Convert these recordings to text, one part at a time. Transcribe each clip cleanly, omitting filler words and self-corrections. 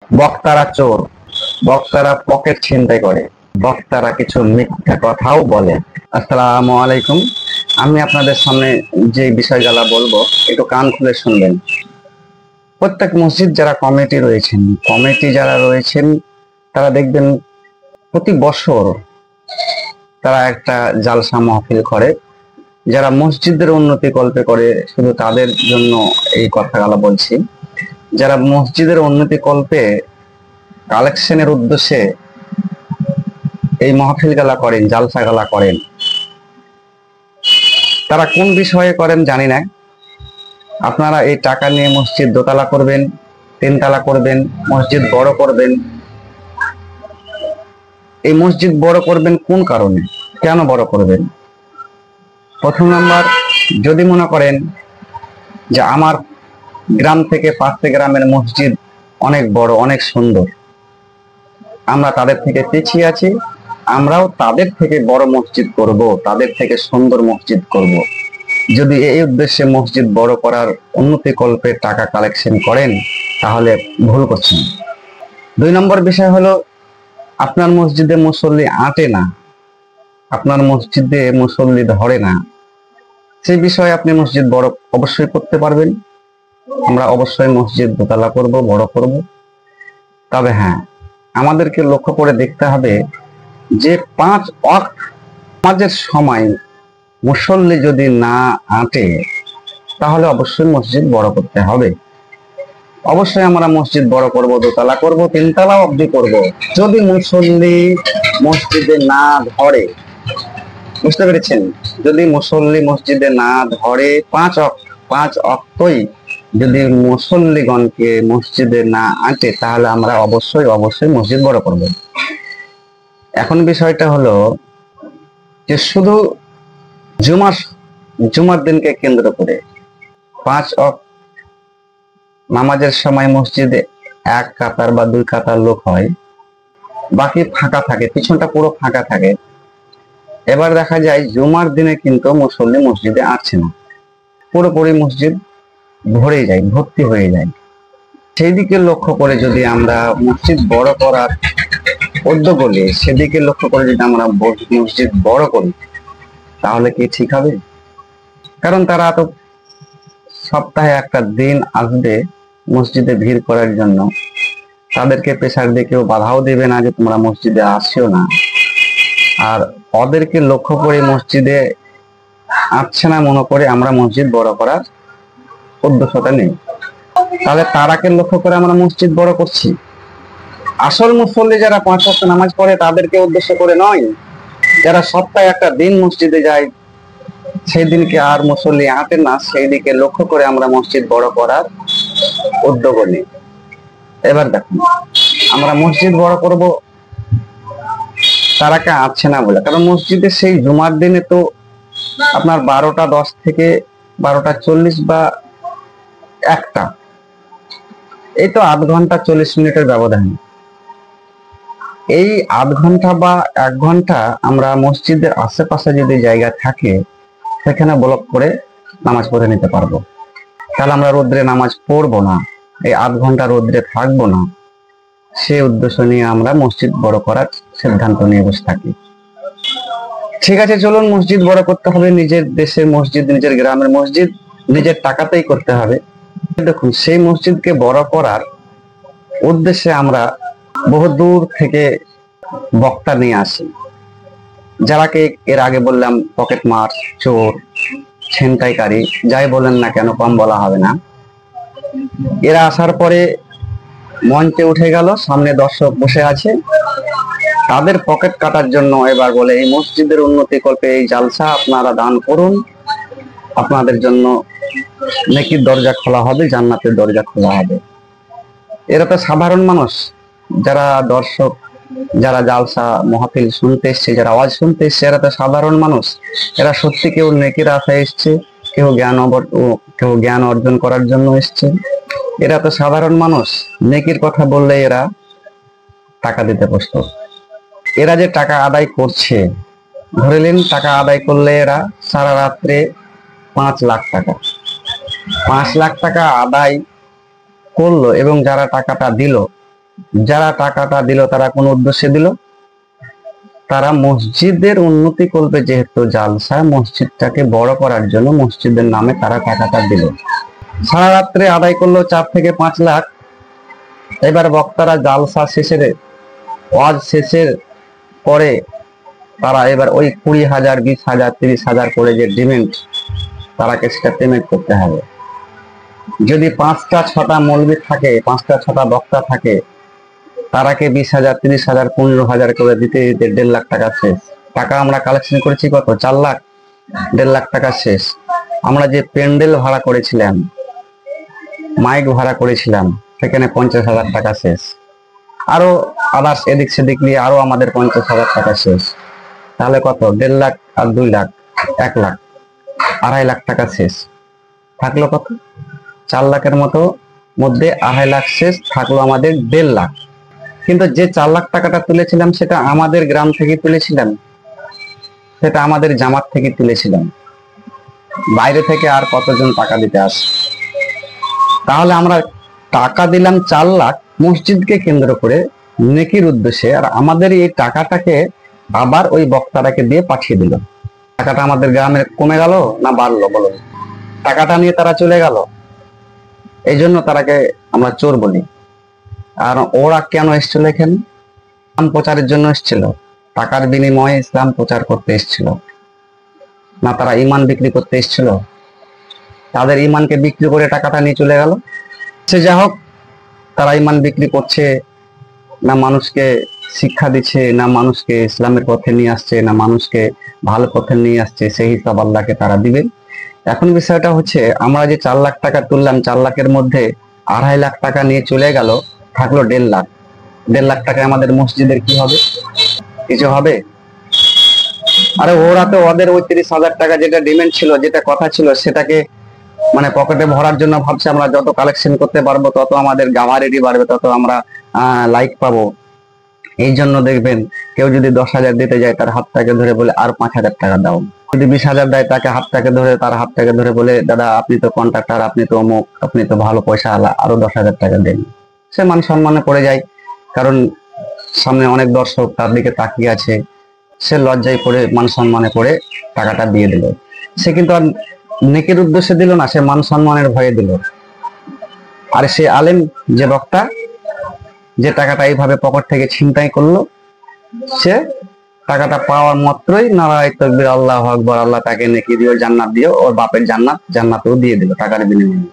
বক্তারা চোর, বক্তারা পকেট ছিনতাই করে, বক্তারা কিছু মিথ্যা কথাও বলে। আসসালামু আলাইকুম। আমি আপনাদের সামনে যে বিষয়গুলো বলবো একটু কান খুলে শুনবেন। প্রত্যেক মসজিদ যারা কমিটি যারা রয়েছেন তারা দেখবেন প্রতি বছর তারা একটা জালসা মাহফিল করে। যারা মসজিদের উন্নতি কল্পে করে, শুধু তাদের জন্য এই কথাগুলো বলছি। যারা মসজিদের উন্নতি কল্পে কালেকশনের উদ্দেশ্যে এই মাহফিল গালা করেন, জালসা গালা করেন, তারা কোন বিষয়ে করেন জানি না। আপনারা এই টাকা নিয়ে মসজিদ দোতলা করবেন, তিনতলা করবেন, মসজিদ বড় করবেন। এই মসজিদ বড় করবেন কোন কারণে, কেন বড় করবেন? প্রথম নাম্বার, যদি মনে করেন যে আমার গ্রাম থেকে পাশে গ্রামের মসজিদ অনেক বড়, অনেক সুন্দর, আমরা তাদের থেকে পিছিয়ে আছি, আমরাও তাদের থেকে বড় মসজিদ করব, তাদের থেকে সুন্দর মসজিদ করব, যদি এই উদ্দেশ্যে মসজিদ বড় করার উন্নতি কল্পে টাকা কালেকশন করেন, তাহলে ভুল করছেন। 2 নম্বর বিষয় হলো, আপনার মসজিদে মুসল্লি আঁটে না, আপনার মসজিদে মুসল্লি ধরে না, সেই বিষয়ে আপনি মসজিদ বড় অবশ্যই করতে পারবেন। আমরা অবশ্যই মসজিদ দোতলা করব, বড় করব। তবে হ্যাঁ, আমাদেরকে লক্ষ্য করে দেখতে হবে যে 5 ওয়াক্ত নামাজের সময় মুসল্লি যদি না আঁটে, তাহলে অবশ্যই মসজিদ বড় করতে হবে। অবশ্যই আমরা মসজিদ বড় করব, দোতলা করব, তিনতলা অবধি করব, যদি মুসল্লি মসজিদে না ধরে। বুঝতে পেরেছেন? যদি মুসল্লি মসজিদে না ধরে, 5 ওয়াক্তই যদি মুসল্লিগণকে মসজিদে না আনতে, তাহলে আমরা অবশ্যই মসজিদ বড় করব। এখন বিষয়টা হলো যে শুধু জুমার দিনকে কেন্দ্র করে 5 ওয়াক্ত নামাজের সময় মসজিদে 1 কাতার বা 2 কাতার লোক হয়, বাকি ফাঁকা থাকে, পিছনটা পুরো ফাঁকা থাকে। এবার দেখা যায় জুমার দিনে কিন্তু মুসল্লি মসজিদে আসছে না, পুরোপুরি মসজিদ ভরে যায়, ভর্তি হয়ে যায়। সেই দিকে লক্ষ্য করে যদি আমরা মসজিদ বড় করার উদ্যোগ নিই, সেদিকে লক্ষ্য করে যদি আমরা মসজিদ বড় করি, তাহলে কি ঠিক হবে? কারণ তারা তো সপ্তাহে একটা দিন আসবে মসজিদে ভিড় করার জন্য, তাদেরকে প্রেসার দিয়ে কেউ বাধাও দেবে না যে তোমরা মসজিদে আসছো না। আর ওদেরকে লক্ষ্য করে মসজিদে আসছে না মনে করে আমরা মসজিদ বড় করার উদ্দেশ্যটা নেই, তাহলে তারাকে লক্ষ্য করে আমরা মসজিদ বড় করছি। আসল মুসল্লি যারা 5 ওয়াক্ত নামাজ পড়ে তাদেরকে উদ্দেশ্য করে নয়, যারা সপ্তাহে একটা দিন মসজিদে যায়, সেই দিনকে আর মুসল্লি আঁটে না, সেই দিকে লক্ষ্য করে আমরা মসজিদ বড় করার উদ্যোগ নিই। এবার দেখুন, আমরা মসজিদ বড় করব তারাকে আসছে না বলে, কারণ মসজিদে সেই জুমার দিনে তো আপনার 12টা 10 থেকে 12টা 40 বা 1টা, এই তো 8 ঘন্টা 40 মিনিটের ব্যবধান। এই 8 ঘন্টা বা 1 ঘন্টা আমরা মসজিদের আশেপাশে যদি জায়গা থাকে, সেখানে ব্লক করে নামাজ পড়ে নিতে পারবো। তাহলে আমরা রোদ্রে নামাজ পড়বো না, এই 8 ঘন্টা রোদ্রে থাকবো না, সেই উদ্দেশ্য নিয়ে আমরা মসজিদ বড় করার সিদ্ধান্ত নিয়ে বসে থাকি। ঠিক আছে, চলুন মসজিদ বড় করতে হবে, নিজের দেশের মসজিদ, নিজের গ্রামের মসজিদ নিজের টাকাতেই করতে হবে। দেখুন, সেই মসজিদকে বড় করার উদ্দেশ্যে আমরা বহু দূর থেকে বক্তা নিয়ে আসি, যারাকে এর আগে বললাম পকেট মার, চোর, ছিনতাইকারী, যাই বলেন না কেন, কম বলা হবে না। এরা আসার পরে মঞ্চে উঠে গেল, সামনে দর্শক বসে আছে, তাদের পকেট কাটার জন্য এবার বলে এই মসজিদের উন্নতি কল্পে এই জালসা আপনারা দান করুন, আপনাদের জন্য নেকির দরজা খোলা হবে, জান্নাতের দরজা খোলা হবে। এরা তো সাধারণ মানুষ, যারা দর্শক, যারা জালসা মাহফিল শুনতে এসছে, যারা আওয়াজ শুনতে এসছে, এরা তো সাধারণ মানুষ। এরা সত্যি কেউ নেকির আশায় এসছে, কেউ জ্ঞান অর্জন করার জন্য এসছে। এরা তো সাধারণ মানুষ, নেকির কথা বললে এরা টাকা দিতে প্রস্তুত। এরা যে টাকা আদায় করছে, ধরে নিন টাকা আদায় করলে এরা সারা রাত্রে 5 লাখ টাকা, 5 লাখ টাকা আদায় করলো, এবং যারা টাকাটা দিল যারা টাকাটা দিল তারা কোন উদ্দেশ্যে দিল? তারা মসজিদের উন্নতি করবে, যেহেতু জালসা, মসজিদটাকে বড় করার জন্য মসজিদের নামে তারা টাকাটা দিল। সারা রাত্রে আদায় করলো 4 থেকে 5 লাখ। এবার বক্তারা জালসা শেষের, ওয়াজ শেষের পরে তারা এবার ওই 20,000, 20,000, 30,000 করে যে ডিমান্ড, তারাকে সেটা পেমেন্ট করতে হবে। যদি 5টা 6টা মৌলবি থাকে, 5টা 6টা বক্তা থাকে, তারাকে 20,000, 30,000, 15,000 করে দিতে দিতে 1.5 লাখ টাকা শেষ। টাকা আমরা কালেকশন করেছি কত? 4 লাখ। 1.5 লাখ টাকা শেষ। আমরা যে প্যান্ডেল ভাড়া করেছিলাম, মাইক ভাড়া করেছিলাম, সেখানে 50,000 টাকা শেষ। আরো আদার্স এদিক সেদিক নিয়ে আরো আমাদের 50,000 টাকা শেষ। তাহলে কত? 1.5 লাখ আর 2 লাখ, 1 লাখ, 2.5 লাখ টাকা শেষ। থাকলো কত? 4 লাখের মতো মধ্যে 2.5 লাখ শেষ, থাকলো আমাদের 1.5 লাখ। কিন্তু যে 4 লাখ টাকাটা তুলেছিলাম সেটা আমাদের গ্রাম থেকে তুলেছিলাম, সেটা আমাদের জামাত থেকে তুলেছিলাম। বাইরে থেকে আর কতজন টাকা দিতে আসে? তাহলে আমরা টাকা দিলাম 4 লাখ মসজিদকে কেন্দ্র করে নেকির উদ্দেশ্যে, আর আমাদের এই টাকাটাকে আবার ওই বক্তাটাকে দিয়ে পাঠিয়ে দিল। টাকাটা আমাদের গ্রামের কমে গেল না বাড়লো বলো? টাকাটা নিয়ে তারা চলে গেল। এই জন্য তারাকে আমরা চোর বলি। আর ওরা কেন এসেছিল এখানে? ইসলাম প্রচারের জন্য এসেছিল। টাকার বিনিময়ে ইসলাম প্রচার করতে এসেছিল না, তারা ইমান বিক্রি করতে এসেছিল? তাদের ইমানকে বিক্রি করে টাকাটা নিয়ে চলে গেল। সে যা হোক, তারা ইমান বিক্রি করছে না, মানুষকে শিক্ষা দিচ্ছে না, মানুষকে ইসলামের পথে নিয়ে আসছে না, মানুষকে ভালো পথে নিয়ে আসছে, সেই হিসাব আল্লাহকে তারা দিবে। এখন বিষয়টা হচ্ছে, আমরা যে 4 লাখ টাকা তুললাম, 4 লাখের মধ্যে 2.5 লাখ টাকা নিয়ে চলে গেল, থাকলো 1.5 লাখ। 1.5 লাখ টাকায় আমাদের মসজিদের কি হবে? কিছু হবে? আরে ওরা তো ওদের ওই 30,000 টাকা যেটা ডিমান্ড ছিল, যেটা কথা ছিল, সেটাকে মানে পকেটে ভরার জন্য ভাবছে আমরা যত কালেকশন করতে পারবো তত আমাদের গামারেডি বাড়বে, তত আমরা লাইক পাবো। এই জন্য দেখবেন কেউ যদি 10,000 দিতে যায়, তার হাতটাকে ধরে বলে আর 5,000 টাকা দাও। যদি 20,000 দেয়, তাকে হাতটাকে ধরে, তার হাতটাকে ধরে বলে দাদা আপনি তো কন্ট্রাক্টর, আপনি তো অমুক, আপনি তো ভালো পয়সা আলা, আরো 10,000 টাকা দেন। সে মান সম্মানে পড়ে যায়, কারণ সামনে অনেক দর্শক তার দিকে তাকিয়ে আছে। সে লজ্জায় পড়ে, মান সম্মানে পড়ে টাকাটা দিয়ে দিল। সে কিন্তু আর নেকের উদ্দেশ্যে দিল না, সে মান সম্মানের ভয়ে দিল। আর সে আলেম, যে বক্তা, যে টাকাটা এইভাবে পকেট থেকে ছিনতাই করলো, সে টাকাটা পাওয়ার মাত্রই নারায়ে তাকবীর, আল্লাহু আকবার, আল্লাহ তাকে নেকি দিও, জান্নাত দিও, ওর বাপের জান্নাতও দিয়ে দিল টাকার বিনিময়ে।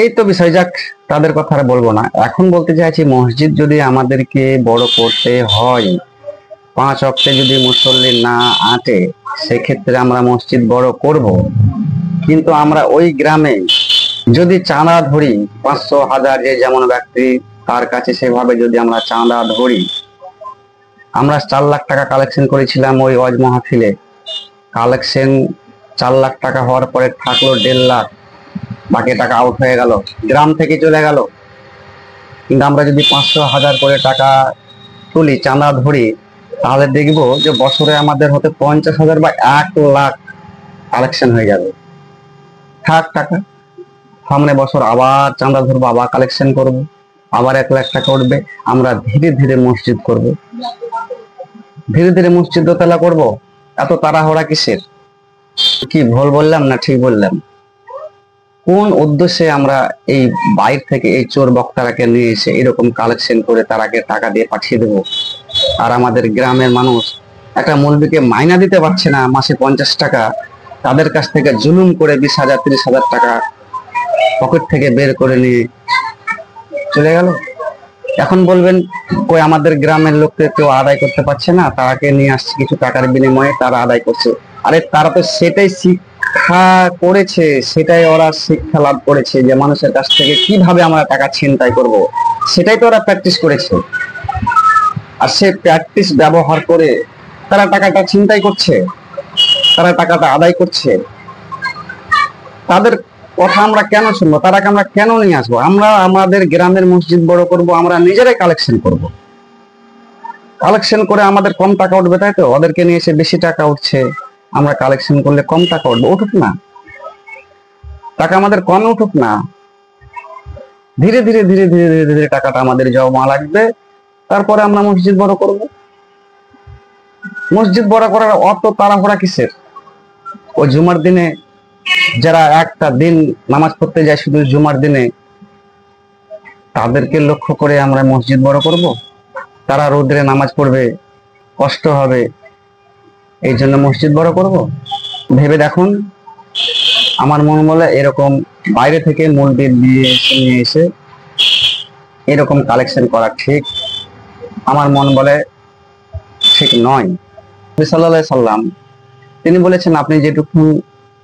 এই তো বিষয়। যাক, তাদের কথা আর বলবো না। এখন বলতে চাইছি, মসজিদ যদি আমাদেরকে বড় করতে হয়, 5 ওয়াক্তে যদি মুসল্লি না আটে, সেক্ষেত্রে আমরা মসজিদ বড় করব। কিন্তু আমরা ওই গ্রামে যদি চাঁদা ধরি, 500, 1000, যে যেমন ব্যক্তি তার কাছে সেভাবে যদি আমরা চাঁদা ধরি, আমরা 4 লাখ টাকা কালেকশন করেছিলাম ওই ওয়াজ মাহফিলে। কালেকশন 4 লাখ টাকা হওয়ার পরে থাকলো 1.5 লাখ। বাকি টাকা আউট হয়ে গেল, গ্রাম থেকে চলে গেল। কিন্তু আমরা যদি 500, 1000 করে টাকা তুলি, চাঁদা ধরি, তাহলে দেখবো যে বছরে আমাদের হতে 50,000 বা 1 লাখ কালেকশন হয়ে যাবে। থাক টাকা, সামনে বছর আবার চাঁদা ধরবো, আবার কালেকশন করব, আবার 1 লাখ টাকা উঠবে। আমরা ধীরে ধীরে মসজিদ করব, ধীরে ধীরে মসজিদ দোতলা করব। এত তাড়াহুড়া কিসের? কি ভুল বললাম না ঠিক বললাম? কোন উদ্দেশ্যে আমরা এই বাইরে থেকে এই চোর বক্তারাকে নিয়ে এসে এরকম কালেকশন করে তারাকে টাকা দিয়ে পাঠিয়ে দেব? আর আমাদের গ্রামের মানুষ একটা মৌলবীকে মাইনা দিতে পারছে না, মাসে 50 টাকা, তাদের কাছ থেকে জুলুম করে 20,000, 30,000 টাকা পকেট থেকে বের করে নিয়ে চলে গেল। এখন বলবেন কই আমাদের গ্রামের লোককে কেউ আদায় করতে পারছে না, তারাকে নিয়ে আসছে কিছু টাকার বিনিময়ে, তারা আদায় করছে। আরে তারা তো সেটাই শিক্ষা করেছে, সেটাই ওরা শিক্ষা লাভ করেছে যে মানুষের কাছ থেকে কিভাবে আমরা টাকা ছিনতাই করব, সেটাই তো ওরা প্র্যাকটিস করেছে। আর সে প্র্যাকটিস ব্যবহার করে তারা টাকাটা ছিনতাই করছে, তারা টাকাটা আদায় করছে। তাদের কথা আমরা কেন শুনবো? তারাকে আমরা কেন নিয়ে আসবো? আমরা আমাদের গ্রামের মসজিদ বড় করব, আমরা নিজেরাই কালেকশন করব। কালেকশন করে আমাদের কম টাকা উঠবে, তাই তো? ওদেরকে নিয়ে এসে বেশি টাকা উঠছে, আমরা কালেকশন করলে কম টাকা উঠবে। উঠুক না, টাকা আমাদের কম উঠুক না, ধীরে ধীরে ধীরে ধীরে ধীরে ধীরে টাকাটা আমাদের জমা লাগবে, তারপরে আমরা মসজিদ বড় করব। মসজিদ বড় করার অত তাড়াহুড়া কিসের? ওই জুমার দিনে যারা একটা দিন নামাজ পড়তে যায় শুধু জুমার দিনে, তাদেরকে লক্ষ্য করে আমরা মসজিদ বড় করব? তারা রোদ্রে নামাজ পড়বে, কষ্ট হবে, এই জন্য মসজিদ বড় করব? ভেবে দেখুন। আমার মনে বলে এরকম বাইরে থেকে মসজিদ নিয়ে এসে এরকম কালেকশন করা ঠিক, আমার মন বলে ঠিক নয়। নবী সাল্লাল্লাহু আলাইহি সাল্লাম তিনি বলেছেন, আপনি যেটুকু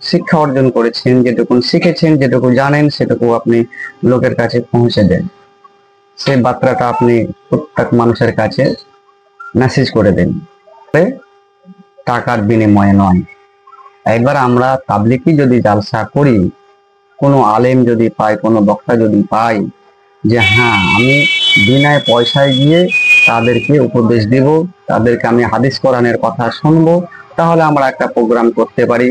শিক্ষা অর্জন করেছেন, যেটুকু শিখেছেন, যেটুকু জানেন, সেটুকু আপনি লোকের কাছে পৌঁছে দেন। সেই বার্তাটা আপনি প্রত্যেক মানুষের কাছে মেসেজ করে দেন, টাকার বিনিময়ে নয়। একবার আমরা তাবলিগি যদি জালসা করি, কোনো আলেম যদি পাই, কোনো বক্তা যদি পাই, যে হ্যাঁ আমি বিনা পয়সায় গিয়ে তাদেরকে উপদেশ দিব, তাদেরকে আমি হাদিস কোরআনের কথা শুনবো, তাহলে আমরা একটা প্রোগ্রাম করতে পারি।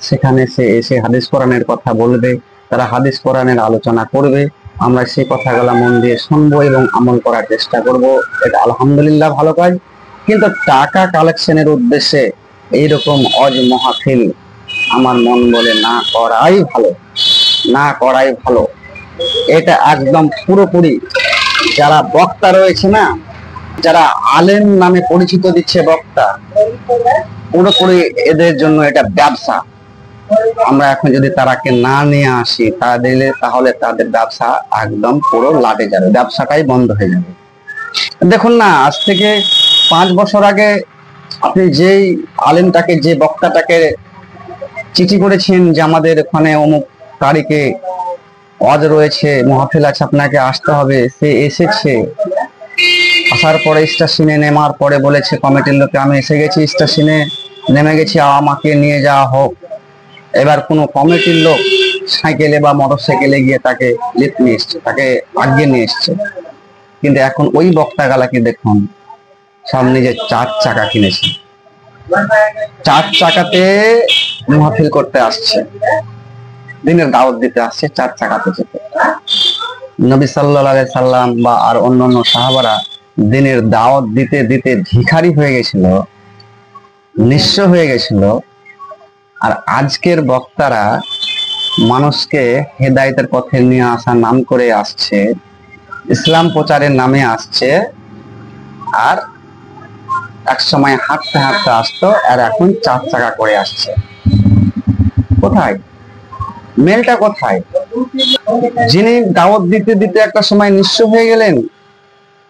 সেখানে সে এসে হাদিস কোরআনের কথা বলবে, তারা হাদিস কোরআনের আলোচনা করবে, আমরা সেই কথাগুলো মন দিয়ে শুনবো এবং আমল করার চেষ্টা করব। এটা আলহামদুলিল্লাহ ভালো কাজ। কিন্তু টাকা কালেকশনের উদ্দেশ্যে এইরকম অজ মাহফিল আমার মন বলে না করাই ভালো, না করাই ভালো। এটা একদম পুরোপুরি যারা বক্তা রয়েছে না, যারা আলেম নামে পরিচিত দিচ্ছে বক্তা, পুরোপুরি এদের জন্য এটা ব্যবসা। আমরা এখন যদি তারাকে না নিয়ে আসি তাহলে তাদের ব্যবসা একদম পুরো লাটে যাবে, ব্যবসাটাই বন্ধ হয়ে যাবে। দেখুন না, আজ থেকে 5 বছর আগে আপনি যেই আলেমটাকে, যে বক্তাটাকে চিঠি করেছেন যে আমাদের ওখানে অমুক তারিখে ওয়াজ রয়েছে, মাহফিল আছে, আপনাকে আসতে হবে, সে এসেছে। আসার পরে স্টেশনে নেমার পরে বলেছে কমিটির লোকে, আমি এসে গেছি, স্টেশনে নেমে গেছি, আমাকে নিয়ে যাওয়া হোক। এবার কোনো কমিটির লোক সাইকেলে বা মোটর সাইকেলে গিয়ে তাকে লিফট নিয়ে এসছে, তাকে আগিয়ে নিয়ে এসছে। কিন্তু এখন ওই বক্তাগালাকে দেখুন, সব নিজে 4 চাকা কিনেছে, 4 চাকাতে মাহফিল করতে আসছে, দিনের দাওয়াত দিতে আসছে 4 চাকাতে চেপে। নবী সাল্লাল্লাহু আলাইহি সাল্লাম বা আর অন্যান্য সাহাবারা দিনের দাওয়াত দিতে দিতে ভিখারি হয়ে গেছিল, নিঃস্ব হয়ে গেছিল। আর আজকের বক্তারা মানুষকে হেদায়েতের পথে নিয়ে আসার নাম করে আসছে, ইসলাম প্রচারের নামে আসছে, আর এক সময় হাঁটতে হাঁটতে আসতো, আর এখন 4 চাকা করে আসছে। কোথায় মেলটা, কোথায়? যিনি দাওয়াত দিতে দিতে একটা সময় নিঃস্ব হয়ে গেলেন,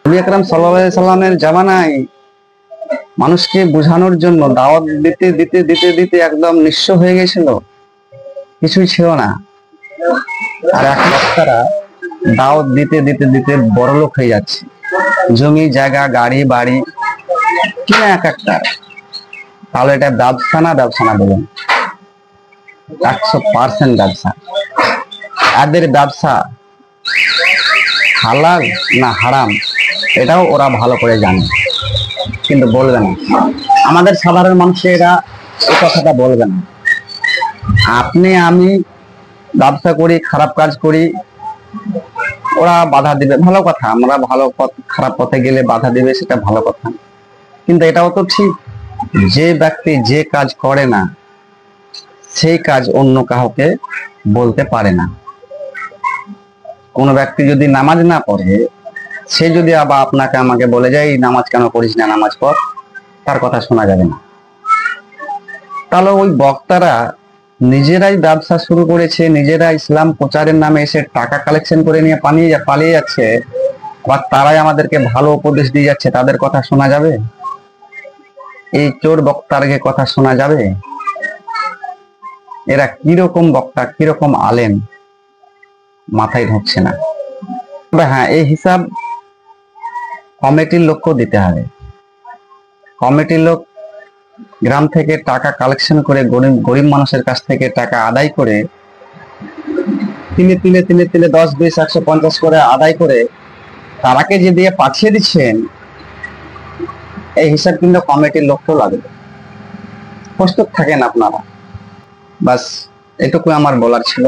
নবী আকরাম সাল্লাল্লাহু আলাইহি সাল্লামের জামানায় মানুষকে বোঝানোর জন্য দাওয়াত দিতে দিতে দিতে দিতে একদম নিঃস্ব হয়ে গেছিল, কিছুই ছিল না। আর এখন বক্তারা দাওয়াত দিতে দিতে দিতে বড়লোক হয়ে যাচ্ছে, জমি জায়গা গাড়ি বাড়ি কিনা এক একটা। তাহলে এটা ব্যবসা না? ব্যবসা না বলুন? 100% ব্যবসা। এদের ব্যবসা হালাল না হারাম এটাও ওরা ভালো করে জানে, কিন্তু বলবে না। আমাদের সাধারণ মানুষেরা এই কথাটা বলবে না। আপনি আমি ব্যবসা করি, খারাপ কাজ করি, ওরা বাধা দিবে, ভালো কথা। আমরা ভালো পথ খারাপ পথে গেলে বাধা দিবে, সেটা ভালো কথা। কিন্তু এটাও তো ঠিক, যে ব্যক্তি যে কাজ করে না সেই কাজ অন্য কাউকে বলতে পারে না। কোন ব্যক্তি যদি নামাজ না পড়ে, সে যদি আবার আপনাকে আমাকে বলে যায় নামাজ কেন পড়িস না, নামাজ পড়, তার কথা শোনা যাবে না। তাহলে ওই বক্তারা নিজেরাই ব্যবসা শুরু করেছে, নিজেরা ইসলাম প্রচারের নামে এসে টাকা কালেকশন করে নিয়ে পালিয়ে যাচ্ছে, আবার তারাই আমাদেরকে ভালো উপদেশ দিয়ে যাচ্ছে, তাদের কথা শোনা যাবে? এই চোর বক্তারকে কথা শোনা যাবে? এরা কিরকম বক্তা, কিরকম আলেম, মাথায় ঢুকছে না। হ্যাঁ, এই হিসাব কমিটির লোককেও দিতে হবে। কমিটির লোক গ্রাম থেকে টাকা কালেকশন করে গরিব মানুষের কাছ থেকে টাকা আদায় করে তিলে তিলে তিলে তিলে 10, 20, 150 করে আদায় করে তারাকে যে দিয়ে পাঠিয়ে দিচ্ছেন, এই হিসাব কিন্তু কমিটির লোককেও লাগবে। প্রস্তুত থাকেন আপনারা। বাস এটুকু আমার বলার ছিল।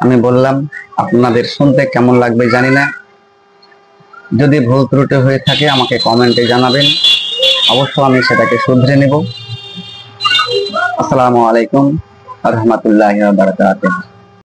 আমি বললাম, আপনাদের শুনতে কেমন লাগবে জানি না। যদি ভুল ত্রুটি হয়ে থাকে আমাকে কমেন্টে জানাবেন, অবশ্য আমি সেটাকে শুধরে নেব। আসসালামু আলাইকুম ওয়া রাহমাতুল্লাহি ওয়া বারাকাতুহু।